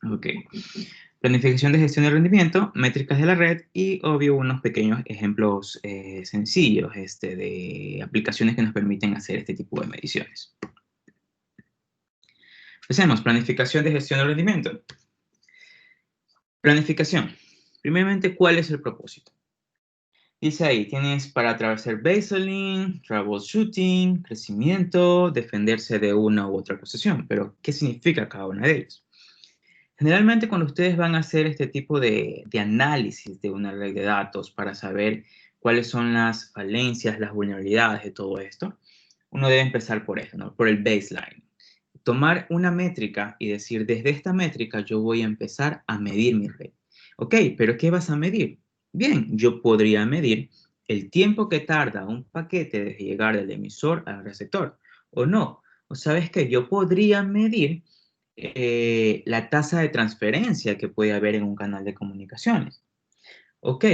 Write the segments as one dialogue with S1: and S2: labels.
S1: Ok. Planificación de gestión de rendimiento, métricas de la red y, obvio, unos pequeños ejemplos sencillos de aplicaciones que nos permiten hacer este tipo de mediciones. Empecemos, planificación de gestión de rendimiento. Planificación. Primeramente, ¿cuál es el propósito? Dice ahí, tienes para atravesar baseline, troubleshooting, crecimiento, defenderse de una u otra acusación. Pero, ¿qué significa cada una de ellas? Generalmente cuando ustedes van a hacer este tipo de análisis de una red de datos para saber cuáles son las falencias, las vulnerabilidades de todo esto, uno debe empezar por eso, ¿no? Por el baseline. Tomar una métrica y decir, desde esta métrica yo voy a empezar a medir mi red. Ok, pero ¿qué vas a medir? Bien, yo podría medir el tiempo que tarda un paquete desde llegar del emisor al receptor, o no. O sabes que yo podría medir la tasa de transferencia que puede haber en un canal de comunicaciones. Ok,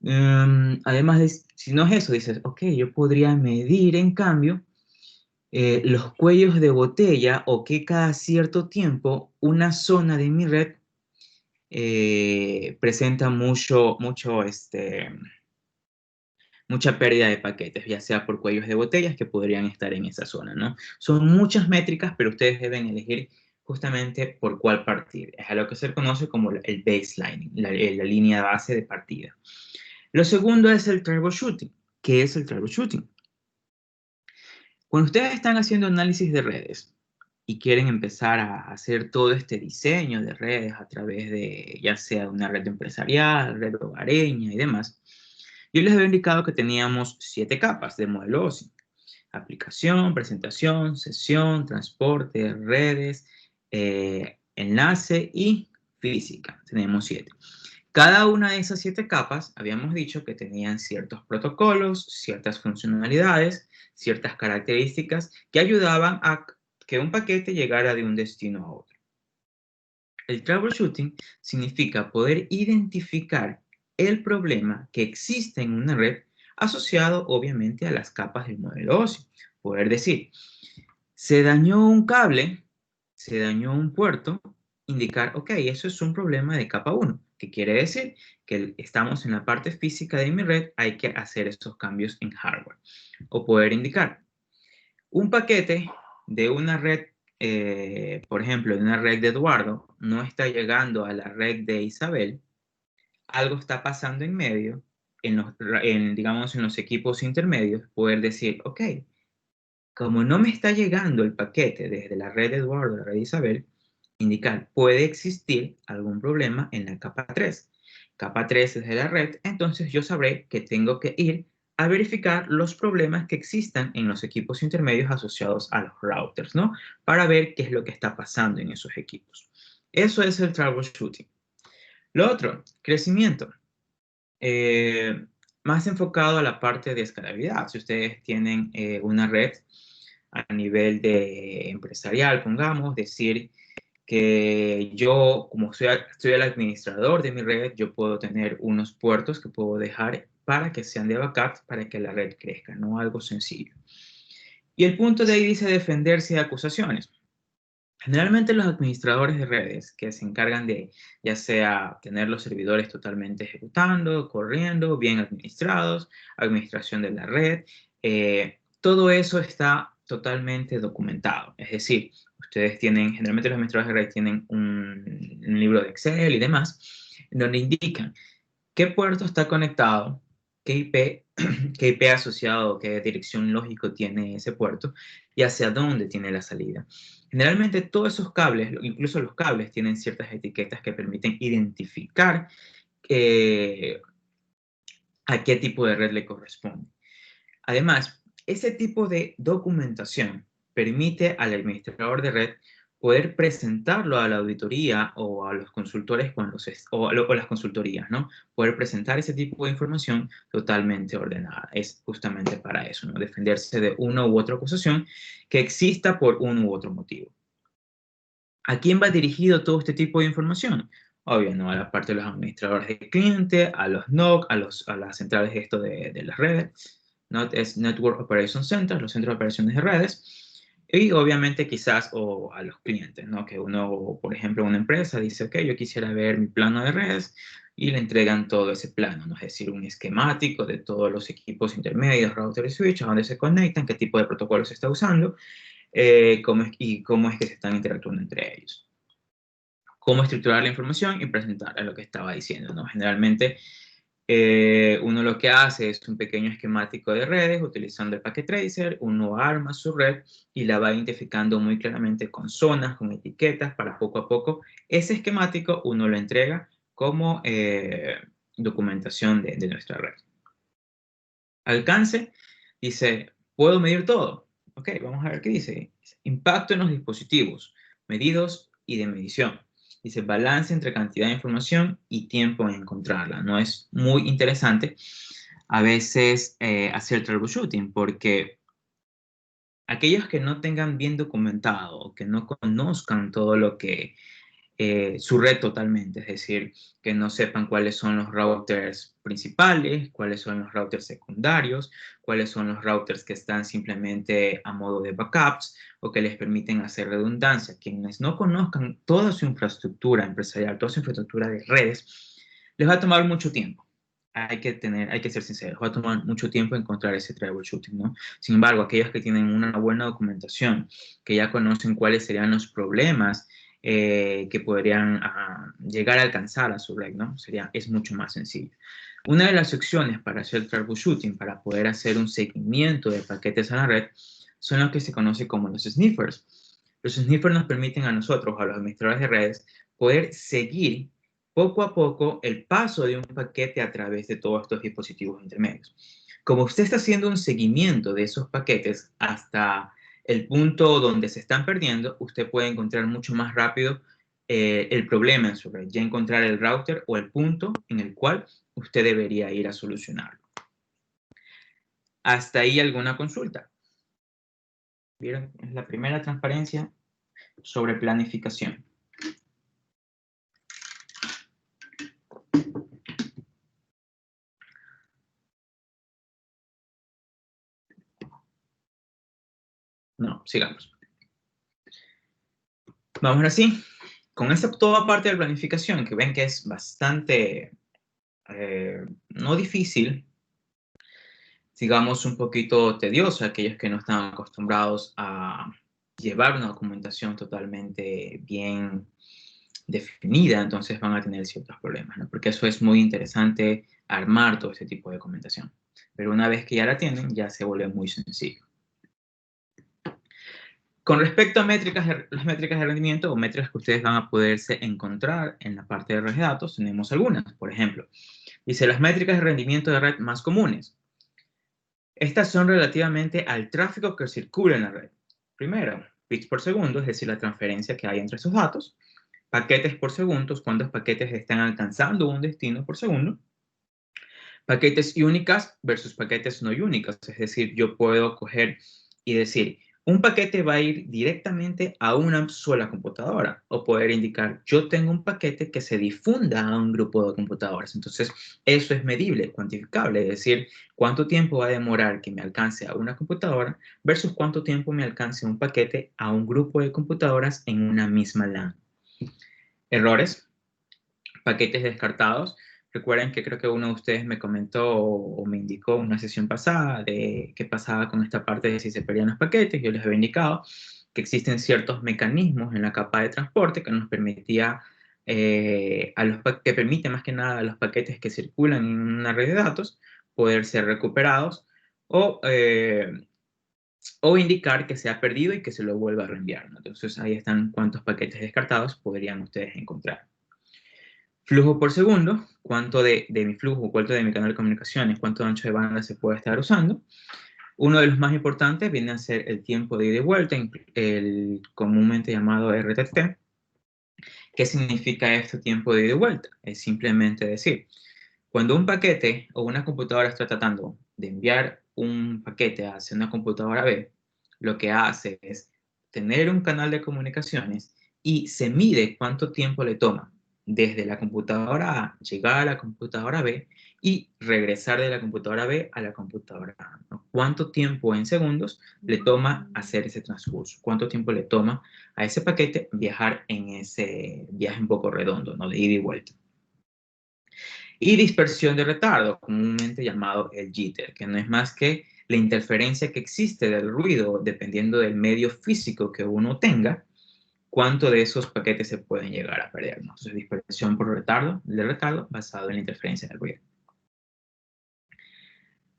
S1: además, si no es eso, dices, ok, yo podría medir en cambio los cuellos de botella o que cada cierto tiempo una zona de mi red presenta mucha pérdida de paquetes, ya sea por cuellos de botellas que podrían estar en esa zona, ¿no? Son muchas métricas, pero ustedes deben elegir justamente por cuál partir. Es a lo que se conoce como el baseline, la línea base de partida. Lo segundo es el troubleshooting. ¿Qué es el troubleshooting? Cuando ustedes están haciendo análisis de redes y quieren empezar a hacer todo este diseño de redes a través de ya sea una red empresarial, red hogareña y demás, yo les había indicado que teníamos 7 capas de modelo OSI. Aplicación, presentación, sesión, transporte, redes, enlace y física. Tenemos 7. Cada una de esas 7 capas habíamos dicho que tenían ciertos protocolos, ciertas funcionalidades, ciertas características que ayudaban a que un paquete llegara de un destino a otro. El troubleshooting significa poder identificar el problema que existe en una red asociado obviamente a las capas del modelo OSI. Poder decir, se dañó un cable, se dañó un puerto, indicar, ok, eso es un problema de capa 1, que quiere decir que estamos en la parte física de mi red, hay que hacer estos cambios en hardware. O poder indicar, un paquete de una red, por ejemplo, de una red de Eduardo, no está llegando a la red de Isabel, algo está pasando en medio, digamos, en los equipos intermedios, poder decir, ok, como no me está llegando el paquete desde la red de Eduardo a la red de Isabel, indicar, puede existir algún problema en la capa 3. Capa 3 es de la red, entonces yo sabré que tengo que ir a verificar los problemas que existan en los equipos intermedios asociados a los routers, ¿no? Para ver qué es lo que está pasando en esos equipos. Eso es el troubleshooting. Lo otro, crecimiento. Eh, Más enfocado a la parte de escalabilidad. Si ustedes tienen una red a nivel de empresarial, pongamos, decir que yo, como soy el administrador de mi red, yo puedo tener unos puertos que puedo dejar para que sean de backup, para que la red crezca, no algo sencillo. Y el punto de ahí dice defenderse de acusaciones. Generalmente los administradores de redes que se encargan de, ya sea tener los servidores totalmente ejecutando, corriendo, bien administrados, administración de la red, todo eso está totalmente documentado. Es decir, ustedes tienen, generalmente los administradores de red tienen un libro de Excel y demás, donde indican qué puerto está conectado, qué IP, qué IP asociado, qué dirección lógico tiene ese puerto y hacia dónde tiene la salida. Generalmente todos esos cables, incluso los cables, tienen ciertas etiquetas que permiten identificar eh, a qué tipo de red le corresponde. Además, ese tipo de documentación permite al administrador de red poder presentarlo a la auditoría o a los consultores o las consultorías, ¿no? Poder presentar ese tipo de información totalmente ordenada. Es justamente para eso, ¿no? Defenderse de una u otra acusación que exista por un u otro motivo. ¿A quién va dirigido todo este tipo de información? Obvio, ¿no? A la parte de los administradores de cliente, a los NOC, a las centrales de las redes, ¿no? Es Network Operation Center, los centros de operaciones de redes, Y obviamente quizás o a los clientes, ¿no? Que uno, por ejemplo, una empresa dice, ok, yo quisiera ver mi plano de redes y le entregan todo ese plano, ¿no? Es decir, un esquemático de todos los equipos intermedios, router y switch, a dónde se conectan, qué tipo de protocolo se está usando, cómo es que se están interactuando entre ellos. Cómo estructurar la información y presentarla, lo que estaba diciendo, ¿no? Generalmente uno lo que hace es un pequeño esquemático de redes utilizando el Packet Tracer, uno arma su red y la va identificando muy claramente con zonas, con etiquetas, para poco a poco ese esquemático uno lo entrega como documentación de nuestra red. Alcance, dice, ¿puedo medir todo? Ok, vamos a ver qué dice. Impacto en los dispositivos, medidos y de medición. Dice, balance entre cantidad de información y tiempo en encontrarla. No es muy interesante a veces hacer troubleshooting porque aquellos que no tengan bien documentado o que no conozcan todo lo que su red totalmente, es decir, que no sepan cuáles son los routers principales, cuáles son los routers secundarios, cuáles son los routers que están simplemente a modo de backups o que les permiten hacer redundancia. Quienes no conozcan toda su infraestructura empresarial, toda su infraestructura de redes, les va a tomar mucho tiempo. Hay que ser sinceros, va a tomar mucho tiempo encontrar ese troubleshooting, ¿no? Sin embargo, aquellos que tienen una buena documentación, que ya conocen cuáles serían los problemas que podrían llegar a alcanzar a su red, ¿no? Es mucho más sencillo. Una de las opciones para hacer troubleshooting, para poder hacer un seguimiento de paquetes a la red, son los que se conoce como los sniffers. Los sniffers nos permiten a nosotros, a los administradores de redes, poder seguir poco a poco el paso de un paquete a través de todos estos dispositivos intermedios. Como usted está haciendo un seguimiento de esos paquetes hasta el punto donde se están perdiendo, usted puede encontrar mucho más rápido el problema en su red, ya encontrar el router o el punto en el cual usted debería ir a solucionarlo. Hasta ahí alguna consulta. ¿Vieron? Es la primera transparencia sobre planificación. No, sigamos. Vamos ahora sí. Con esta toda parte de planificación, que ven que es bastante, no difícil, digamos un poquito tediosa, aquellos que no están acostumbrados a llevar una documentación totalmente bien definida, entonces van a tener ciertos problemas, ¿no? Porque eso es muy interesante, armar todo ese tipo de documentación. Pero una vez que ya la tienen, ya se vuelve muy sencillo. Con respecto a las métricas de rendimiento o métricas que ustedes van a poderse encontrar en la parte de redes de datos, tenemos algunas. Por ejemplo, dice las métricas de rendimiento de red más comunes. Estas son relativamente al tráfico que circula en la red. Primero, bits por segundo, es decir, la transferencia que hay entre esos datos. Paquetes por segundo, cuántos paquetes están alcanzando un destino por segundo. Paquetes únicas versus paquetes no únicas, es decir, yo puedo coger y decir, un paquete va a ir directamente a una sola computadora o poder indicar, yo tengo un paquete que se difunda a un grupo de computadoras. Entonces, eso es medible, cuantificable, es decir, cuánto tiempo va a demorar que me alcance a una computadora versus cuánto tiempo me alcance un paquete a un grupo de computadoras en una misma LAN. Errores, paquetes descartados. Recuerden que creo que uno de ustedes me comentó o me indicó en una sesión pasada de qué pasaba con esta parte de si se perdían los paquetes. Yo les había indicado que existen ciertos mecanismos en la capa de transporte que nos permitía, que permite más que nada a los paquetes que circulan en una red de datos poder ser recuperados o indicar que se ha perdido y que se lo vuelva a reenviar, ¿no? Entonces ahí están cuántos paquetes descartados podrían ustedes encontrar. Flujo por segundo, cuánto de mi flujo, cuánto de mi canal de comunicaciones, cuánto ancho de banda se puede estar usando. Uno de los más importantes viene a ser el tiempo de ida y vuelta, el comúnmente llamado RTT. ¿Qué significa este tiempo de ida y vuelta? Es simplemente decir, cuando un paquete o una computadora está tratando de enviar un paquete hacia una computadora B, lo que hace es tener un canal de comunicaciones y se mide cuánto tiempo le toma desde la computadora A llegar a la computadora B y regresar de la computadora B a la computadora A, ¿no? ¿Cuánto tiempo en segundos le toma hacer ese transcurso? ¿Cuánto tiempo le toma a ese paquete viajar en ese viaje un poco redondo, ¿no? De ida y vuelta. Y dispersión de retardo, comúnmente llamado el jitter, que no es más que la interferencia que existe del ruido dependiendo del medio físico que uno tenga, cuánto de esos paquetes se pueden llegar a perder, ¿no? Entonces, dispersión por retardo, de retardo basado en la interferencia del ruido.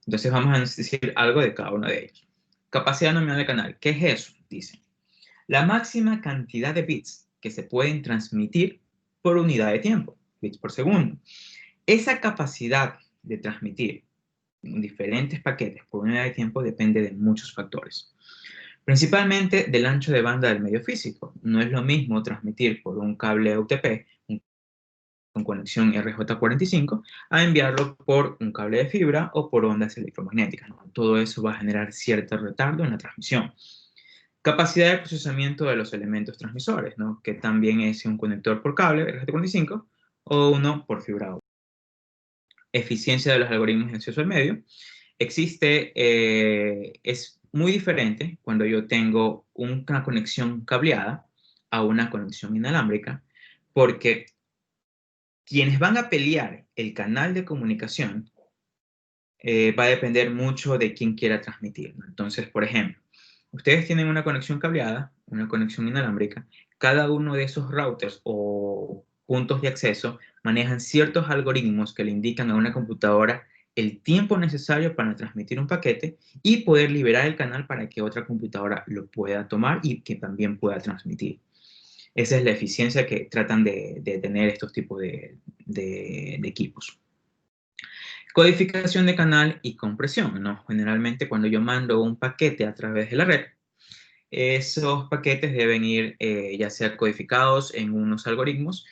S1: Entonces, vamos a decir algo de cada uno de ellos. Capacidad nominal de canal. ¿Qué es eso? Dice, la máxima cantidad de bits que se pueden transmitir por unidad de tiempo, bits por segundo. Esa capacidad de transmitir diferentes paquetes por unidad de tiempo depende de muchos factores. Principalmente del ancho de banda del medio físico. No es lo mismo transmitir por un cable UTP con conexión RJ45 a enviarlo por un cable de fibra o por ondas electromagnéticas, ¿no? Todo eso va a generar cierto retardo en la transmisión. Capacidad de procesamiento de los elementos transmisores, ¿no? Que también es un conector por cable RJ45 o uno por fibra óptica. Eficiencia de los algoritmos de acceso al medio. Es muy diferente cuando yo tengo una conexión cableada a una conexión inalámbrica, porque quienes van a pelear el canal de comunicación va a depender mucho de quién quiera transmitir, ¿no? Entonces, por ejemplo, ustedes tienen una conexión cableada, una conexión inalámbrica, cada uno de esos routers o puntos de acceso manejan ciertos algoritmos que le indican a una computadora el tiempo necesario para transmitir un paquete y poder liberar el canal para que otra computadora lo pueda tomar y que también pueda transmitir. Esa es la eficiencia que tratan de tener estos tipos de equipos. Codificación de canal y compresión, ¿no? Generalmente cuando yo mando un paquete a través de la red, esos paquetes deben ir ya sea codificados en unos algoritmos,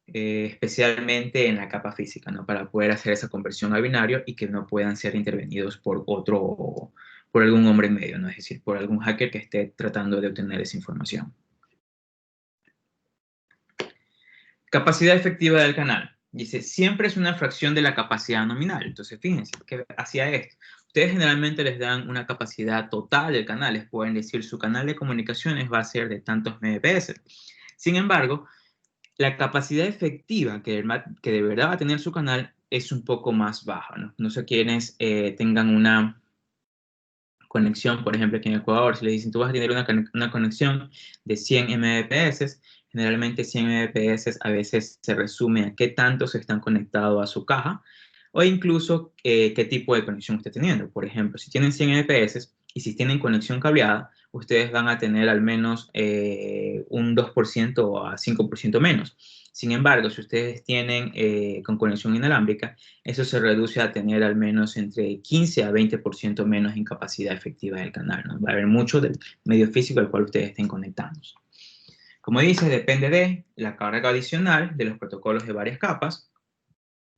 S1: especialmente en la capa física, ¿no? Para poder hacer esa conversión a binario y que no puedan ser intervenidos por algún hombre en medio, ¿no? Es decir, por algún hacker que esté tratando de obtener esa información. Capacidad efectiva del canal. Dice, siempre es una fracción de la capacidad nominal. Entonces, fíjense, ¿qué hacía esto? Ustedes generalmente les dan una capacidad total del canal. Les pueden decir, su canal de comunicaciones va a ser de tantos Mbps. Sin embargo, la capacidad efectiva que de verdad va a tener su canal es un poco más baja, ¿no? No sé quiénes tengan una conexión, por ejemplo, aquí en Ecuador, si le dicen, tú vas a tener una conexión de 100 Mbps, generalmente 100 Mbps a veces se resume a qué tantos están conectados a su caja, o incluso qué tipo de conexión esté teniendo. Por ejemplo, si tienen 100 Mbps y si tienen conexión cableada, ustedes van a tener al menos un 2% o a 5% menos. Sin embargo, si ustedes tienen con conexión inalámbrica, eso se reduce a tener al menos entre 15 a 20% menos en capacidad efectiva del canal, ¿no? Va a haber mucho del medio físico al cual ustedes estén conectándose. Como dice, depende de la carga adicional de los protocolos de varias capas.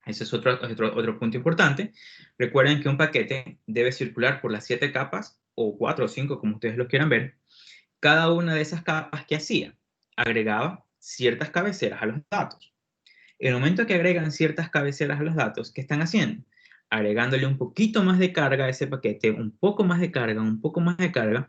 S1: Ese es otro punto importante. Recuerden que un paquete debe circular por las 7 capas, o 4 o 5, como ustedes lo quieran ver. Cada una de esas capas que hacía, agregaba ciertas cabeceras a los datos. En el momento que agregan ciertas cabeceras a los datos, ¿qué están haciendo? Agregándole un poquito más de carga a ese paquete, un poco más de carga, un poco más de carga,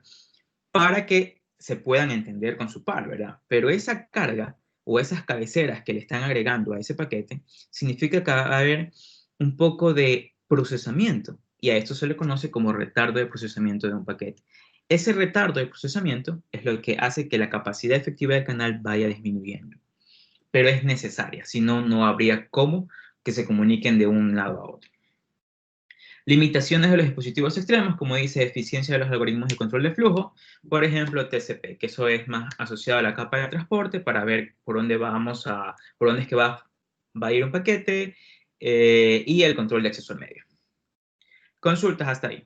S1: para que se puedan entender con su par, ¿verdad? Pero esa carga o esas cabeceras que le están agregando a ese paquete, significa que va a haber un poco de procesamiento, y a esto se le conoce como retardo de procesamiento de un paquete. Ese retardo de procesamiento es lo que hace que la capacidad efectiva del canal vaya disminuyendo, pero es necesaria, si no, no habría cómo que se comuniquen de un lado a otro. Limitaciones de los dispositivos extremos, como dice, eficiencia de los algoritmos de control de flujo, por ejemplo, TCP, que eso es más asociado a la capa de transporte para ver por dónde por dónde es que va a ir un paquete y el control de acceso al medio. Consultas hasta ahí.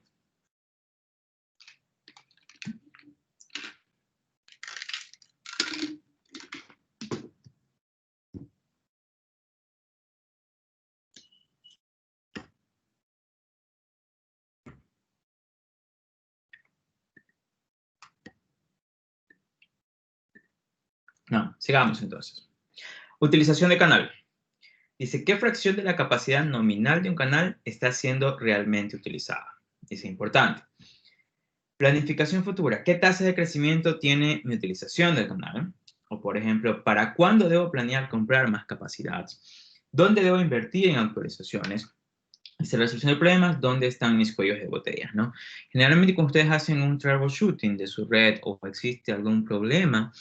S1: No, sigamos entonces. Utilización de canal. Dice, ¿qué fracción de la capacidad nominal de un canal está siendo realmente utilizada? Dice, importante. Planificación futura. ¿Qué tasa de crecimiento tiene mi utilización del canal? O, por ejemplo, ¿para cuándo debo planear comprar más capacidad? ¿Dónde debo invertir en actualizaciones? Dice, resolución de problemas, ¿dónde están mis cuellos de botella? ¿No? Generalmente, cuando ustedes hacen un troubleshooting de su red o existe algún problema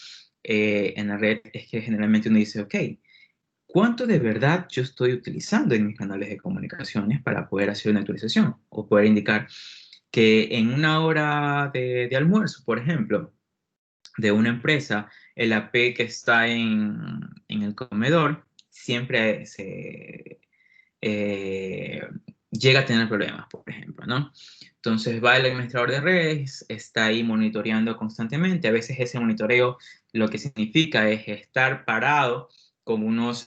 S1: en la red, es que generalmente uno dice, ok, ¿cuánto de verdad yo estoy utilizando en mis canales de comunicaciones para poder hacer una actualización? O poder indicar que en una hora de almuerzo, por ejemplo, de una empresa, el AP que está en el comedor siempre eh, llega a tener problemas, por ejemplo, ¿no? Entonces va el administrador de redes, está ahí monitoreando constantemente. A veces ese monitoreo lo que significa es estar parado con unos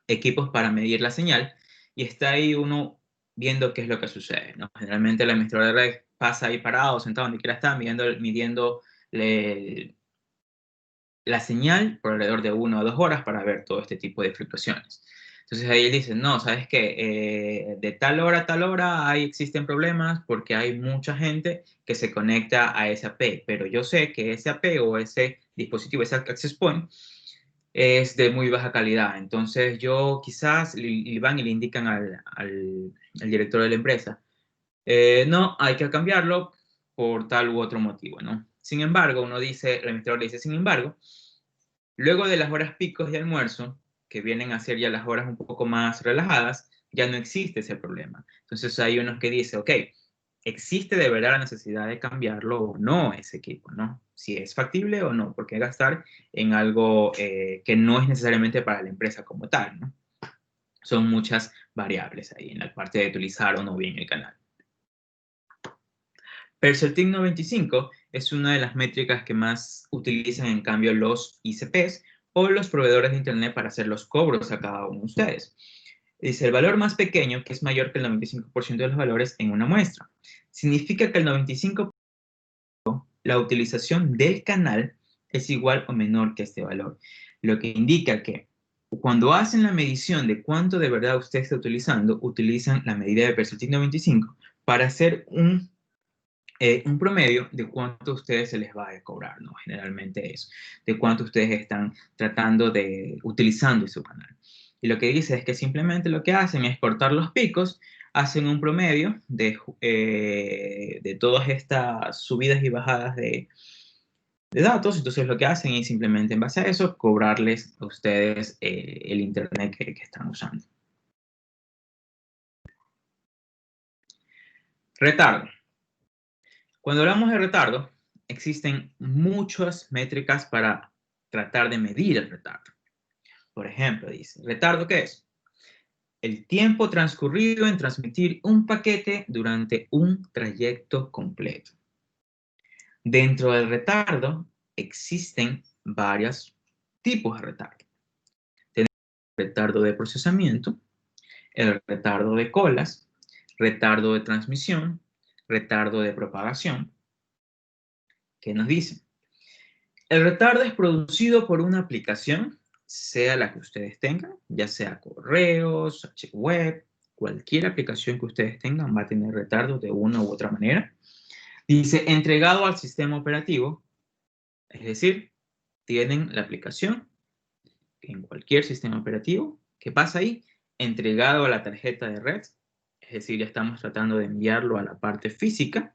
S1: equipos para medir la señal y está ahí uno viendo qué es lo que sucede, ¿no? Generalmente el administrador de redes pasa ahí parado, sentado donde quiera estar, midiendo la señal por alrededor de 1 o 2 horas para ver todo este tipo de fluctuaciones. Entonces ahí él dice, no, ¿sabes qué? De tal hora a tal hora ahí existen problemas porque hay mucha gente que se conecta a ese AP, pero yo sé que ese AP o ese dispositivo, ese access point, es de muy baja calidad. Entonces yo quizás le van y le indican al director de la empresa, no, hay que cambiarlo por tal u otro motivo, ¿no? Sin embargo, uno dice, el administrador le dice, sin embargo, luego de las horas picos de almuerzo, que vienen a ser ya las horas un poco más relajadas, ya no existe ese problema. Entonces hay unos que dicen, ok, ¿existe de verdad la necesidad de cambiarlo o no ese equipo, no? Si es factible o no, porque gastar en algo que no es necesariamente para la empresa como tal, ¿no? Son muchas variables ahí en la parte de utilizar o no bien el canal. Percepting 95 es una de las métricas que más utilizan en cambio los ICPs o los proveedores de Internet para hacer los cobros a cada uno de ustedes. Dice, el valor más pequeño, que es mayor que el 95% de los valores en una muestra. Significa que el 95% la utilización del canal es igual o menor que este valor. Lo que indica que cuando hacen la medición de cuánto de verdad usted está utilizando, utilizan la medida de Percepting 95 para hacer un promedio de cuánto a ustedes se les va a cobrar, ¿no? Generalmente eso, de cuánto ustedes están tratando de utilizando su canal. Y lo que dice es que simplemente lo que hacen es cortar los picos, hacen un promedio de todas estas subidas y bajadas de datos, entonces lo que hacen es simplemente en base a eso cobrarles a ustedes el internet que están usando. Retardo. Cuando hablamos de retardo, existen muchas métricas para tratar de medir el retardo. Por ejemplo, dice, ¿retardo qué es? El tiempo transcurrido en transmitir un paquete durante un trayecto completo. Dentro del retardo existen varios tipos de retardo. Tenemos el retardo de procesamiento, el retardo de colas, retardo de transmisión, retardo de propagación. ¿Qué nos dicen? El retardo es producido por una aplicación, sea la que ustedes tengan, ya sea correos, web, cualquier aplicación que ustedes tengan va a tener retardo de una u otra manera. Dice, entregado al sistema operativo, es decir, tienen la aplicación en cualquier sistema operativo. ¿Qué pasa ahí? Entregado a la tarjeta de red, es decir, ya estamos tratando de enviarlo a la parte física.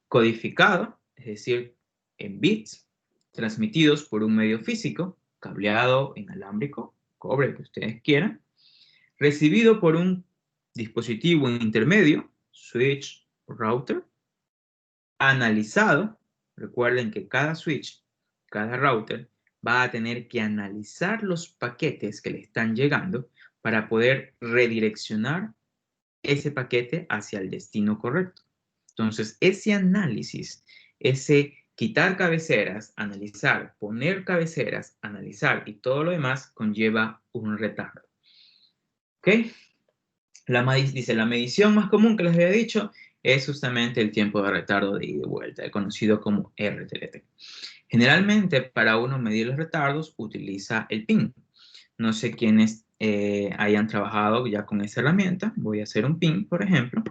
S1: Codificado, es decir, en bits, transmitidos por un medio físico, cableado, inalámbrico, cobre, que ustedes quieran, recibido por un dispositivo intermedio, switch o router, analizado, recuerden que cada switch, cada router, va a tener que analizar los paquetes que le están llegando para poder redireccionar ese paquete hacia el destino correcto. Entonces, ese análisis, ese quitar cabeceras, analizar, poner cabeceras, analizar y todo lo demás conlleva un retardo. ¿Ok? Dice, la medición más común que les había dicho es justamente el tiempo de retardo de ida y vuelta, el conocido como RTLT. Generalmente, para uno medir los retardos, utiliza el ping. No sé quiénes hayan trabajado ya con esa herramienta. Voy a hacer un ping, por ejemplo.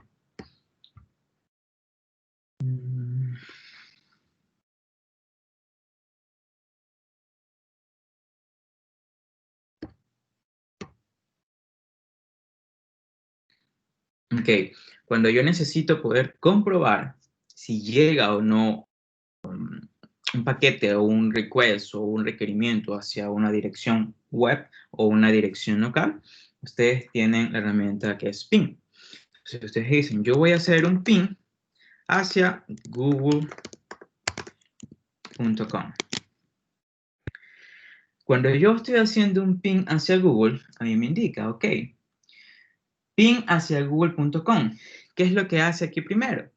S1: Ok, cuando yo necesito poder comprobar si llega o no un paquete o un request o un requerimiento hacia una dirección web o una dirección local, ustedes tienen la herramienta que es ping. Entonces ustedes dicen, yo voy a hacer un ping hacia google.com. Cuando yo estoy haciendo un ping hacia Google, a mí me indica, ok, ping hacia google.com. ¿Qué es lo que hace aquí primero?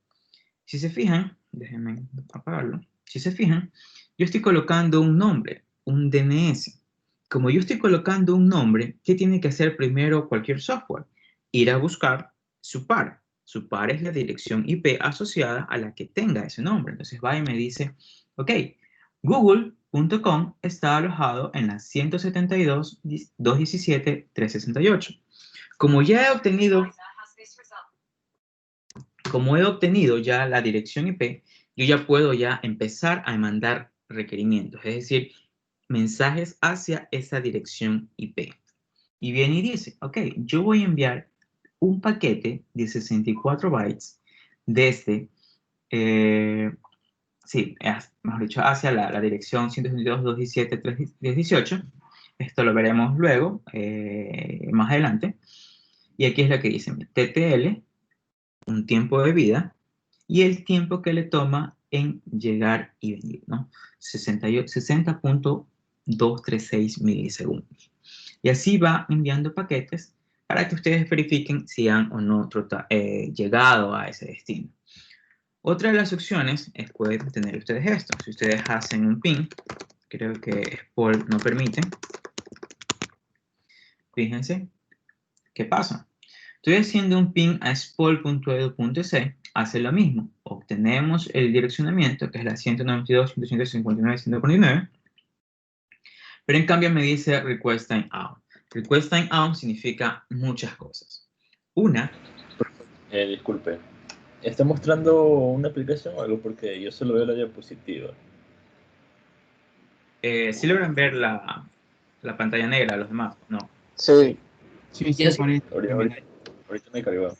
S1: Si se fijan, déjenme apagarlo. Si se fijan, yo estoy colocando un nombre, un DNS. Como yo estoy colocando un nombre, ¿qué tiene que hacer primero cualquier software? Ir a buscar su par. Su par es la dirección IP asociada a la que tenga ese nombre. Entonces va y me dice, ok, google.com está alojado en la 172.217.368. Como ya he obtenido Como he obtenido ya la dirección IP, yo ya puedo ya empezar a mandar requerimientos, es decir, mensajes hacia esa dirección IP. Y viene y dice, ok, yo voy a enviar un paquete de 64 bytes desde, mejor dicho, hacia la dirección 172.217.318. Esto lo veremos luego, más adelante. Y aquí es lo que dice, TTL, un tiempo de vida, y el tiempo que le toma en llegar y venir, ¿no? 60.236 milisegundos. Y así va enviando paquetes para que ustedes verifiquen si han o no llegado a ese destino. Otra de las opciones es pueden tener ustedes esto. Si ustedes hacen un ping, creo que Spol no permite. Fíjense, ¿qué pasa? Estoy haciendo un ping a spol.edu.c, hace lo mismo. Obtenemos el direccionamiento, que es la 192.159.149, pero en cambio me dice request time out. Request time out significa muchas cosas. Una,
S2: Disculpe, ¿está mostrando una aplicación o algo? Porque yo solo veo la diapositiva.
S1: si logran ver la pantalla negra, los demás, no.
S3: Sí,
S4: Sí, sí, aparece.
S2: Ahorita me cargó.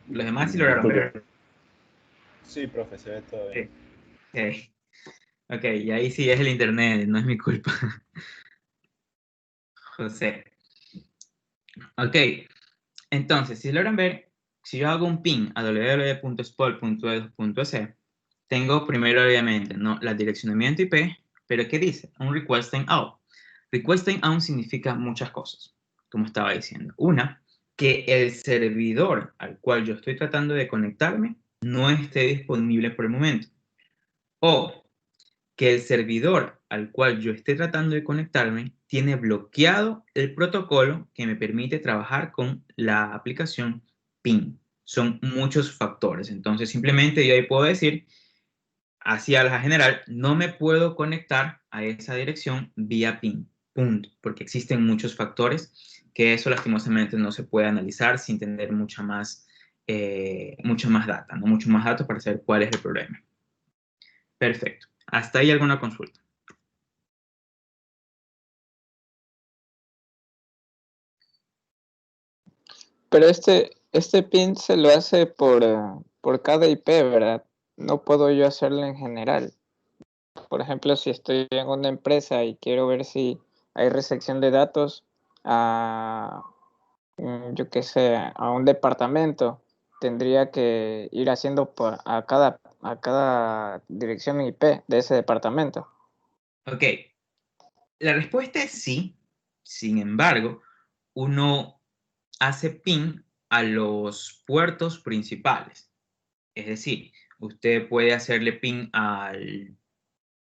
S1: Los demás sí lograron ver.
S2: Sí, profe, se ve todo bien.
S1: Okay. Ok, y ahí sí es el internet, no es mi culpa. José. Ok, entonces, si logran ver, si yo hago un ping a www.spol.edu.es, tengo primero, obviamente, ¿no? La direccionamiento IP, pero ¿qué dice? Un requesting out. Requesting out significa muchas cosas, como estaba diciendo. Una, que el servidor al cual yo estoy tratando de conectarme no esté disponible por el momento. O que el servidor al cual yo esté tratando de conectarme tiene bloqueado el protocolo que me permite trabajar con la aplicación ping. Son muchos factores. Entonces, simplemente yo ahí puedo decir, así a la general, no me puedo conectar a esa dirección vía ping. Punto. Porque existen muchos factores que eso lastimosamente no se puede analizar sin tener mucha más data, ¿no? Mucho más datos para saber cuál es el problema. Perfecto. ¿Hasta ahí alguna consulta?
S3: pero este pin se lo hace por cada IP, ¿verdad? No puedo yo hacerlo en general. Por ejemplo, si estoy en una empresa y quiero ver si hay recepción de datos a, yo qué sé, a un departamento, tendría que ir haciendo a cada dirección IP de ese departamento.
S1: Ok, la respuesta es sí. Sin embargo, uno hace ping a los puertos principales. Es decir, usted puede hacerle ping al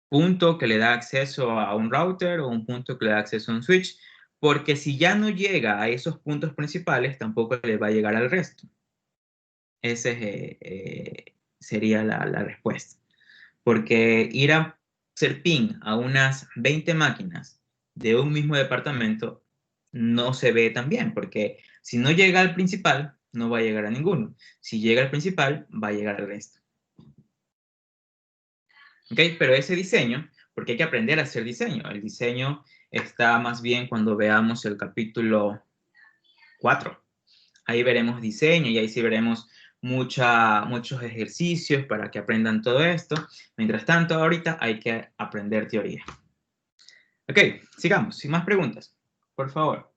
S1: punto que le da acceso a un router o un punto que le da acceso a un switch, porque si ya no llega a esos puntos principales, tampoco le va a llegar al resto. Esa sería la respuesta. Porque ir a hacer ping a unas 20 máquinas de un mismo departamento no se ve tan bien, porque si no llega al principal, no va a llegar a ninguno. Si llega al principal, va a llegar al resto. ¿Ok? Pero ese diseño, porque hay que aprender a hacer diseño. El diseño está más bien cuando veamos el capítulo 4. Ahí veremos diseño y ahí sí veremos muchos ejercicios para que aprendan todo esto. Mientras tanto, ahorita hay que aprender teoría. Ok, sigamos, sin más preguntas. Por favor,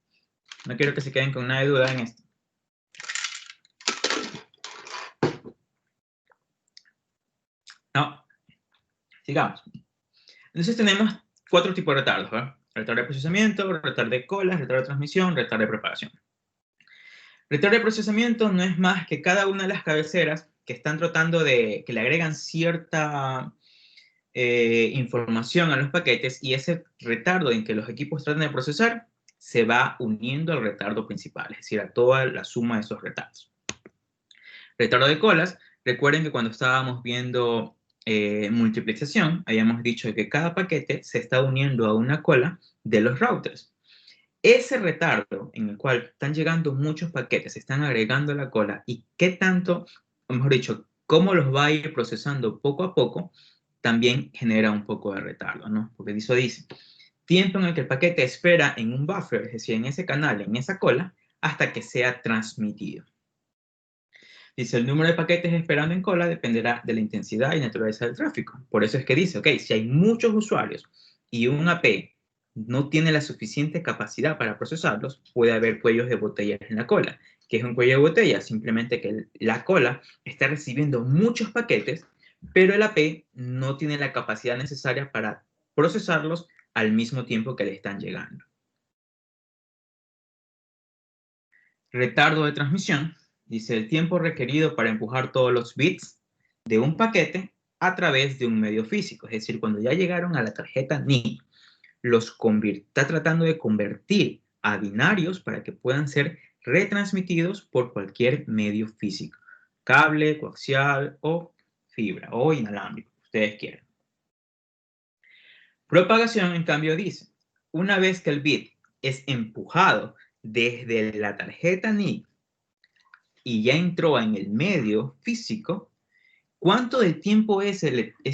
S1: no quiero que se queden con nada de duda en esto. No, sigamos. Entonces tenemos 4 tipos de retardos, ¿verdad? Retardo de procesamiento, retardo de colas, retardo de transmisión, retardo de propagación. Retardo de procesamiento no es más que cada una de las cabeceras que están tratando de, que le agregan cierta información a los paquetes y ese retardo en que los equipos tratan de procesar se va uniendo al retardo principal, es decir, a toda la suma de esos retardos. Retardo de colas, recuerden que cuando estábamos viendo multiplexación, habíamos dicho que cada paquete se está uniendo a una cola de los routers. Ese retardo en el cual están llegando muchos paquetes, se están agregando a la cola y qué tanto, o mejor dicho, cómo los va a ir procesando poco a poco, también genera un poco de retardo, ¿no? Porque eso dice, tiempo en el que el paquete espera en un buffer, es decir, en ese canal, en esa cola, hasta que sea transmitido. Dice, el número de paquetes esperando en cola dependerá de la intensidad y naturaleza del tráfico. Por eso es que dice, ok, si hay muchos usuarios y un AP no tiene la suficiente capacidad para procesarlos, puede haber cuellos de botella en la cola. ¿Qué es un cuello de botella? Simplemente que la cola está recibiendo muchos paquetes, pero el AP no tiene la capacidad necesaria para procesarlos al mismo tiempo que le están llegando. Retardo de transmisión. Dice el tiempo requerido para empujar todos los bits de un paquete a través de un medio físico. Es decir, cuando ya llegaron a la tarjeta NIC, está tratando de convertir a binarios para que puedan ser retransmitidos por cualquier medio físico. Cable, coaxial o fibra o inalámbrico, ustedes quieran. Propagación, en cambio, dice, una vez que el bit es empujado desde la tarjeta NIC y ya entró en el medio físico, ¿cuánto de tiempo es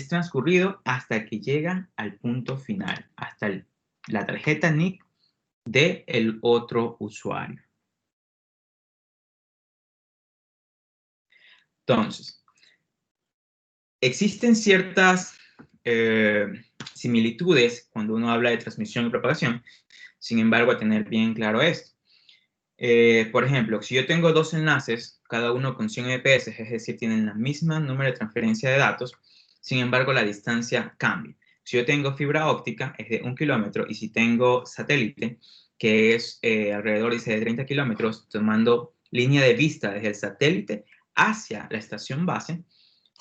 S1: transcurrido hasta que llega al punto final, hasta la tarjeta NIC del otro usuario? Entonces, existen ciertas similitudes cuando uno habla de transmisión y propagación, sin embargo, a tener bien claro esto. Por ejemplo, si yo tengo 2 enlaces, cada uno con 100 Mbps, es decir, tienen la misma número de transferencia de datos, sin embargo, la distancia cambia. Si yo tengo fibra óptica, es de 1 kilómetro, y si tengo satélite, que es alrededor, dice, de 30 kilómetros, tomando línea de vista desde el satélite hacia la estación base,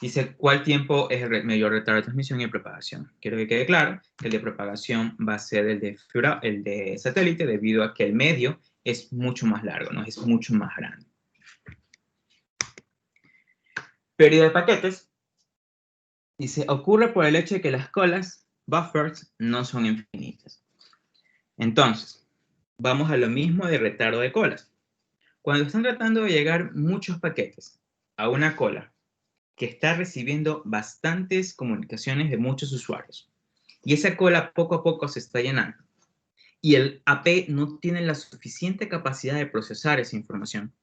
S1: dice cuál tiempo es el mayor retardo de transmisión y propagación. Quiero que quede claro que el de propagación va a ser el de satélite, debido a que el medio es mucho más largo, ¿no? Es mucho más grande. Pérdida de paquetes. Dice, ocurre por el hecho de que las colas, buffers, no son infinitas. Entonces, vamos a lo mismo de retardo de colas. Cuando están tratando de llegar muchos paquetes a una cola que está recibiendo bastantes comunicaciones de muchos usuarios, y esa cola poco a poco se está llenando, y el AP no tiene la suficiente capacidad de procesar esa información,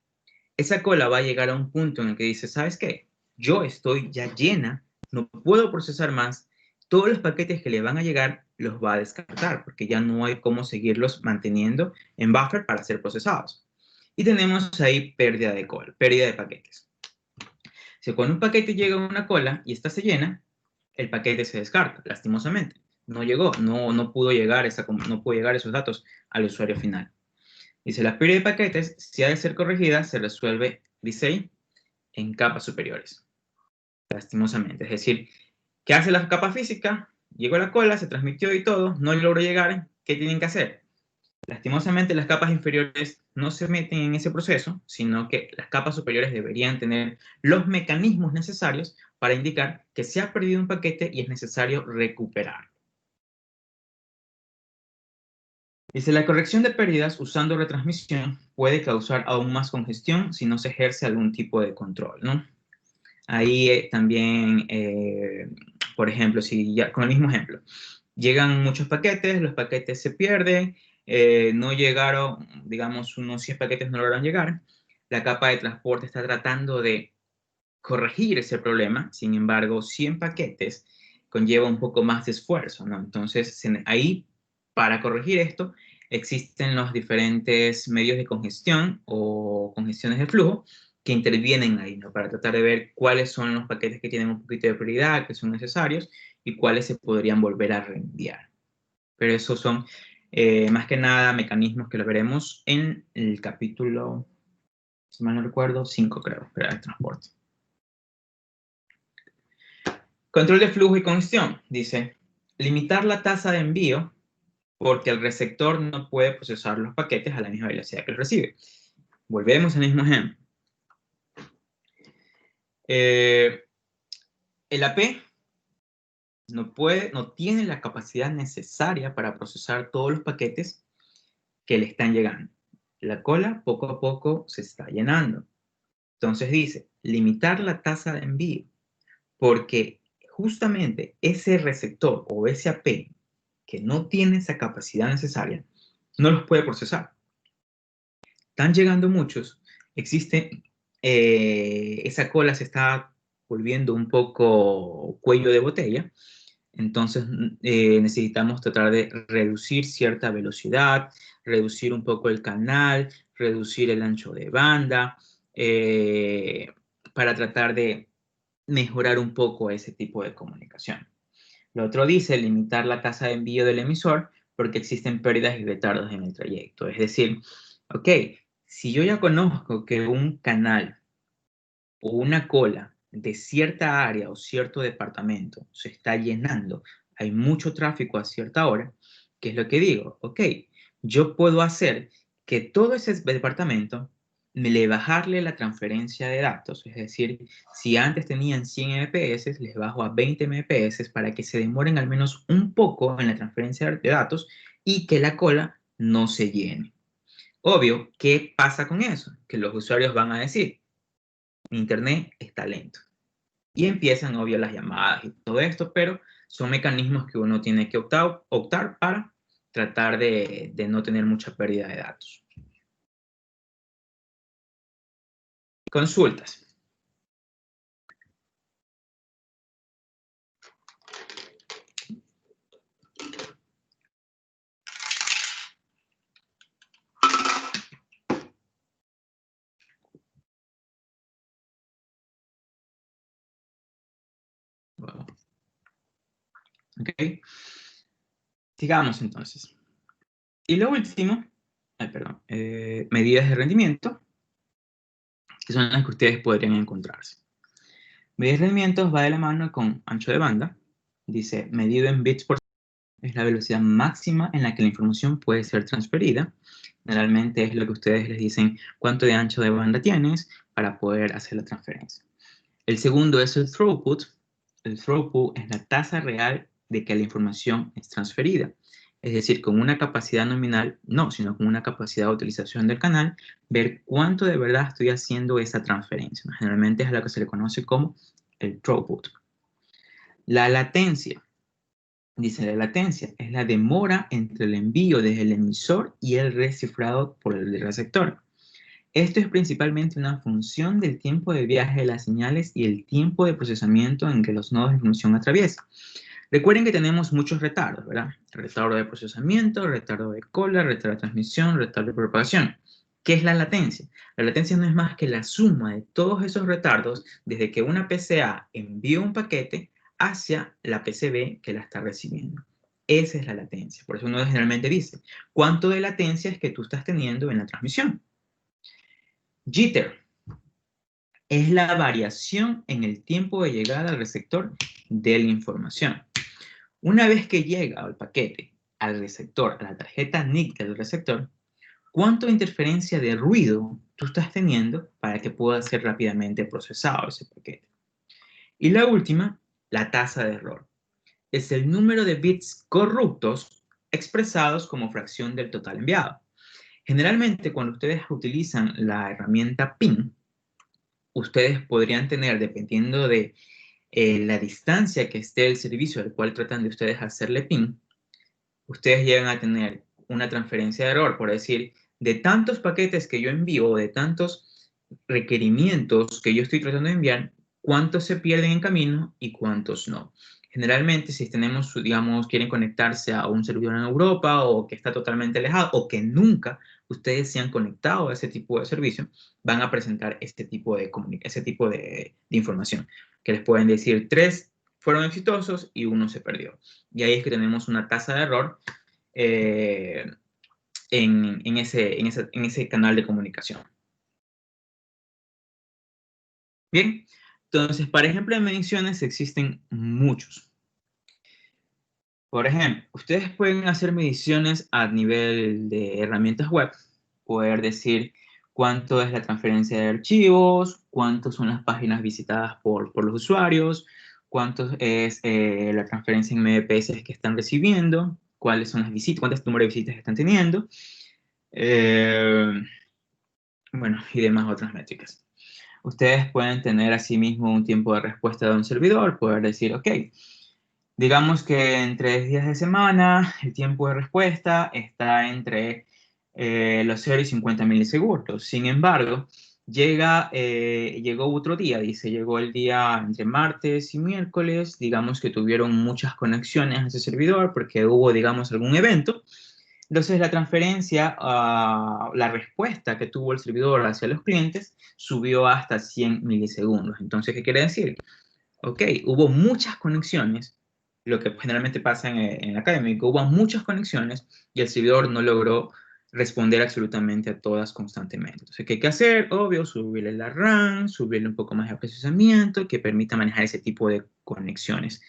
S1: esa cola va a llegar a un punto en el que dice, ¿sabes qué? Yo estoy ya llena, no puedo procesar más, todos los paquetes que le van a llegar los va a descartar, porque ya no hay cómo seguirlos manteniendo en buffer para ser procesados. Y tenemos ahí pérdida de cola, pérdida de paquetes. Si cuando un paquete llega a una cola y esta se llena, el paquete se descarta, lastimosamente. No llegó, no pudo llegar esos datos al usuario final. Dice, la pérdida de paquetes, si ha de ser corregida, se resuelve, dice ahí, en capas superiores. Lastimosamente. Es decir, ¿qué hace la capa física? Llegó a la cola, se transmitió y todo, no logró llegar. ¿Qué tienen que hacer? Lastimosamente, las capas inferiores no se meten en ese proceso, sino que las capas superiores deberían tener los mecanismos necesarios para indicar que se ha perdido un paquete y es necesario recuperarlo. Dice, la corrección de pérdidas usando retransmisión puede causar aún más congestión si no se ejerce algún tipo de control, ¿no? Ahí también, por ejemplo, si ya, con el mismo ejemplo, llegan muchos paquetes, los paquetes se pierden, no llegaron, digamos, unos 100 paquetes no lograron llegar, la capa de transporte está tratando de corregir ese problema, sin embargo, 100 paquetes conlleva un poco más de esfuerzo, ¿no? Entonces, ahí, para corregir esto, existen los diferentes medios de congestión o congestiones de flujo que intervienen ahí, ¿no? Para tratar de ver cuáles son los paquetes que tienen un poquito de prioridad, que son necesarios, y cuáles se podrían volver a reenviar. Pero esos son, más que nada, mecanismos que lo veremos en el capítulo, si mal no recuerdo, 5, creo, de transporte. Control de flujo y congestión. Dice, limitar la tasa de envío porque el receptor no puede procesar los paquetes a la misma velocidad que los recibe. Volvemos al mismo ejemplo. El AP no tiene la capacidad necesaria para procesar todos los paquetes que le están llegando. La cola poco a poco se está llenando. Entonces dice, limitar la tasa de envío porque justamente ese receptor o ese AP que no tiene esa capacidad necesaria, no los puede procesar. Están llegando muchos, existe, esa cola se está volviendo un poco cuello de botella, entonces necesitamos tratar de reducir cierta velocidad, reducir un poco el canal, reducir el ancho de banda, para tratar de mejorar un poco ese tipo de comunicación. Lo otro dice limitar la tasa de envío del emisor porque existen pérdidas y retardos en el trayecto. Es decir, ok, si yo ya conozco que un canal o una cola de cierta área o cierto departamento se está llenando, hay mucho tráfico a cierta hora, ¿qué es lo que digo? Ok, yo puedo hacer que todo ese departamento bajarle la transferencia de datos, es decir, si antes tenían 100 Mbps, les bajo a 20 Mbps para que se demoren al menos un poco en la transferencia de datos y que la cola no se llene. Obvio, ¿qué pasa con eso? Que los usuarios van a decir, mi internet está lento. Y empiezan, obvio, las llamadas y todo esto, pero son mecanismos que uno tiene que optar para tratar de no tener mucha pérdida de datos. Consultas. Wow. Ok. Sigamos entonces. Y lo último, medidas de rendimiento, que son las que ustedes podrían encontrarse. Medidas de rendimiento va de la mano con ancho de banda. Dice, medido en bits por es la velocidad máxima en la que la información puede ser transferida. Generalmente es lo que ustedes les dicen, cuánto de ancho de banda tienes para poder hacer la transferencia. El segundo es el throughput. El throughput es la tasa real de que la información es transferida. Es decir, con una capacidad nominal, no, sino con una capacidad de utilización del canal, ver cuánto de verdad estoy haciendo esa transferencia. Generalmente es a lo que se le conoce como el throughput. La latencia. Dice, la latencia es la demora entre el envío desde el emisor y el descifrado por el receptor. Esto es principalmente una función del tiempo de viaje de las señales y el tiempo de procesamiento en que los nodos de información atraviesan. Recuerden que tenemos muchos retardos, ¿verdad? Retardo de procesamiento, retardo de cola, retardo de transmisión, retardo de propagación. ¿Qué es la latencia? La latencia no es más que la suma de todos esos retardos desde que una PCA envía un paquete hacia la PCB que la está recibiendo. Esa es la latencia. Por eso uno generalmente dice, ¿cuánto de latencia es que tú estás teniendo en la transmisión? Jitter es la variación en el tiempo de llegada al receptor de la información. Una vez que llega el paquete al receptor, a la tarjeta NIC del receptor, ¿cuánto de interferencia de ruido tú estás teniendo para que pueda ser rápidamente procesado ese paquete? Y la última, la tasa de error. Es el número de bits corruptos expresados como fracción del total enviado. Generalmente, cuando ustedes utilizan la herramienta PIN, ustedes podrían tener, dependiendo de la distancia que esté el servicio al cual tratan de ustedes hacerle PIN, ustedes llegan a tener una transferencia de error, por decir, de tantos paquetes que yo envío, de tantos requerimientos que yo estoy tratando de enviar, cuántos se pierden en camino y cuántos no. Generalmente, si tenemos, digamos, quieren conectarse a un servidor en Europa o que está totalmente alejado o que nunca ustedes se han conectado a ese tipo de servicio, van a presentar ese tipo de información, que les pueden decir 3 fueron exitosos y 1 se perdió. Y ahí es que tenemos una tasa de error en ese canal de comunicación. Bien, entonces, para ejemplo, de mediciones existen muchos. Por ejemplo, ustedes pueden hacer mediciones a nivel de herramientas web, poder decir cuánto es la transferencia de archivos, cuántas son las páginas visitadas por los usuarios, cuánto es la transferencia en MPS que están recibiendo, cuáles son las visitas, cuántos número de visitas están teniendo, bueno, y demás otras métricas. Ustedes pueden tener asimismo un tiempo de respuesta de un servidor, poder decir, ok, digamos que en 3 días de semana el tiempo de respuesta está entre los 0 y 50 milisegundos. Sin embargo, llegó otro día, dice, llegó el día entre martes y miércoles, digamos que tuvieron muchas conexiones a ese servidor porque hubo, digamos, algún evento. Entonces la transferencia, la respuesta que tuvo el servidor hacia los clientes subió hasta 100 milisegundos. Entonces, ¿qué quiere decir? Ok, hubo muchas conexiones, lo que generalmente pasa en el académico, hubo muchas conexiones y el servidor no logró responder absolutamente a todas constantemente. Entonces, ¿qué hay que hacer? Obvio, subirle la RAM, subirle un poco más de procesamiento que permita manejar ese tipo de conexiones.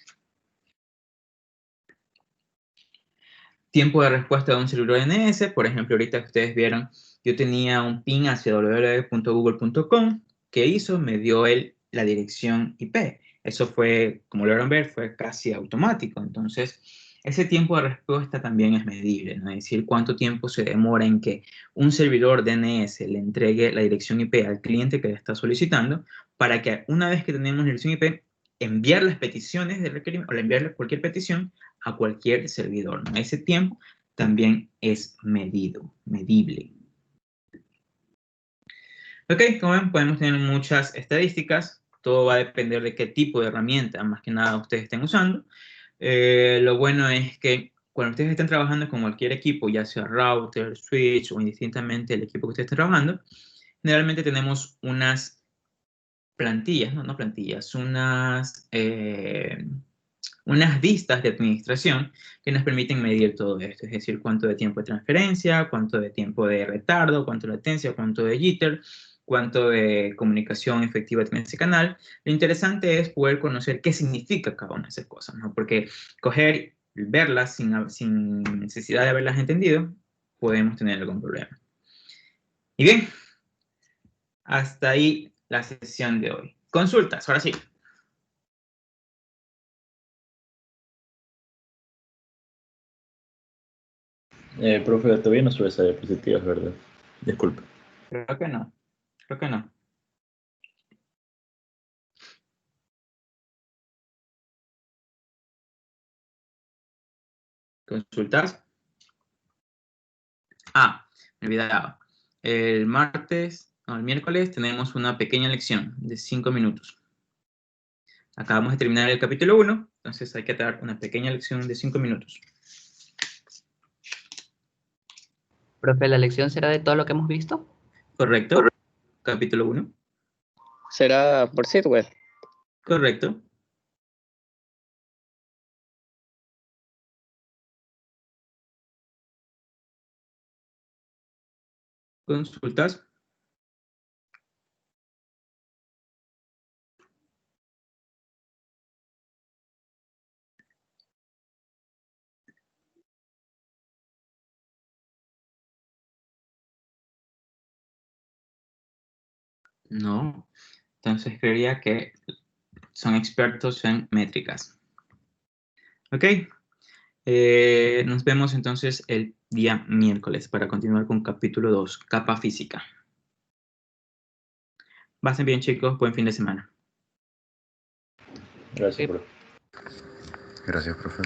S1: Tiempo de respuesta de un servidor DNS, por ejemplo, ahorita que ustedes vieron, yo tenía un ping hacia www.google.com, ¿qué hizo? Me dio la dirección IP. Eso fue, como lograron ver, fue casi automático. Entonces, ese tiempo de respuesta también es medible, ¿no? Es decir, cuánto tiempo se demora en que un servidor DNS le entregue la dirección IP al cliente que le está solicitando, para que una vez que tenemos la dirección IP, enviar las peticiones de requerimiento, o enviarle cualquier petición a cualquier servidor, ¿no? Ese tiempo también es medible. Ok, como ven, podemos tener muchas estadísticas. Todo va a depender de qué tipo de herramienta, más que nada, ustedes estén usando. Lo bueno es que cuando ustedes estén trabajando con cualquier equipo, ya sea router, switch o indistintamente el equipo que ustedes estén trabajando, generalmente tenemos unas plantillas, no plantillas, unas vistas de administración que nos permiten medir todo esto, es decir, cuánto de tiempo de transferencia, cuánto de tiempo de retardo, cuánto de latencia, cuánto de jitter, cuánto de comunicación efectiva tiene ese canal. Lo interesante es poder conocer qué significa cada una de esas cosas, ¿no? Porque coger, verlas sin necesidad de haberlas entendido, podemos tener algún problema. Y bien, hasta ahí la sesión de hoy. Consultas, ahora sí.
S2: Profe, todavía no sube esa diapositiva, ¿verdad? Disculpe.
S1: Creo que no. Creo que no. Consultas. Me olvidaba. El miércoles tenemos una pequeña lección de 5 minutos. Acabamos de terminar el capítulo 1, entonces hay que dar una pequeña lección de 5 minutos.
S4: Profe, ¿la lección será de todo lo que hemos visto?
S1: ¿Correcto? Capítulo 1.
S3: ¿Será por Sitwell?
S1: Correcto. Consultas. No. Entonces creería que son expertos en métricas. ¿Ok? Nos vemos entonces el día miércoles para continuar con capítulo 2, capa física. Pasen bien, chicos. Buen fin de semana.
S2: Gracias,
S4: Sí.
S2: profe.
S5: Gracias, profe.